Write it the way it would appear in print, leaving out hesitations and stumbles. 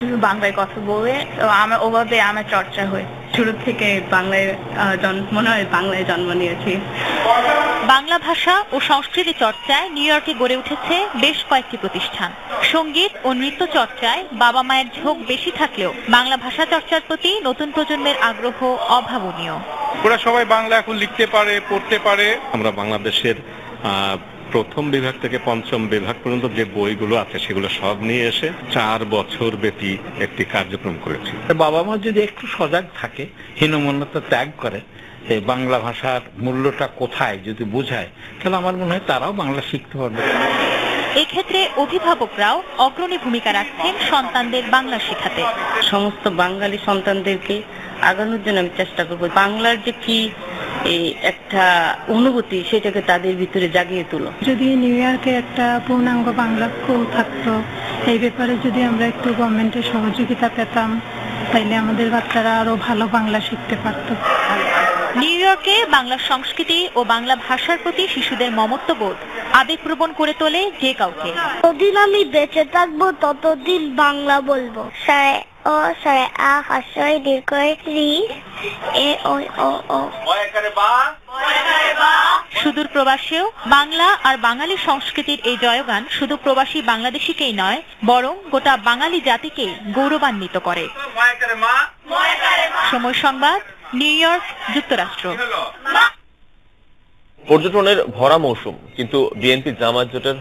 বাংলায় কথা বলে, তো আমার ওভাবে আমার চর্চা হয়। শুরু থেকে বাংলায় মনে হয় বাংলায় জন্ম নিয়েছি। বাংলা ভাষা ও সংস্কৃতি চর্চায় নিউ ইয়র্কে গড়ে উঠেছে বেশ কয়েকটি প্রতিষ্ঠান। সঙ্গীত ও নৃত্য চর্চায় বাবা মায়ের ঝোঁক বেশি থাকলেও বাংলা ভাষা চর্চার প্রতি নতুন প্রজন্মের আগ্রহ অভাবনীয়। ওরা সবাই বাংলা এখন লিখতে পারে, পড়তে পারে। আমরা বাংলাদেশের প্রথম বিভাগ থেকে পঞ্চম বিভাগ পর্যন্ত যে বইগুলো আছে সেগুলো সব নিয়ে এসে 4 বছর ব্যাপী একটি কার্যক্রম করেছি। বাবা মা যদি একটু সজাগ থাকে, হীনমন্যতা ত্যাগ করে, এই বাংলা ভাষার মূল্যটা কোথায় যদি বোঝায়, তাহলে আমার মনে হয় তারাও বাংলা শিখতে পারবে। এক্ষেত্রে অভিভাবকরাও অগ্রণী ভূমিকা রাখছেন সন্তানদের বাংলা শেখাতে। সমস্ত বাঙালি সন্তানদেরকে আগানোর জন্য আমি চেষ্টা করব। বাংলার যে কি একটা অনুভূতি, সেটাকে তাদের ভিতরে জাগিয়ে তুলো। যদি নিউ ইয়র্কে একটা পূর্ণাঙ্গ বাংলা স্কুল থাকতো, এই ব্যাপারে যদি আমরা একটু গভর্নমেন্টের সহযোগিতা পেতাম, তাইলে আমাদের বাচ্চারা আরো ভালো বাংলা শিখতে পারতো। নিউ ইয়র্কে বাংলা সংস্কৃতি ও বাংলা ভাষার প্রতি শিশুদের মমত্ববোধ আবেগপ্রবণ করে তোলে যে কাউকে। যতদিন আমি বেঁচে থাকবো ততদিন বাংলা বলবো। সুদূর প্রবাসেও বাংলা আর বাঙালি সংস্কৃতির এই জয়গান শুধু প্রবাসী বাংলাদেশিকেই নয়, বরং গোটা বাঙালি জাতিকে গৌরবান্বিত করে। সময় সংবাদ, নিউ ইয়র্ক, যুক্তরাষ্ট্র। পর্যটনের ভরা মৌসুম, কিন্তু বিএনপি জামায়াত জোটের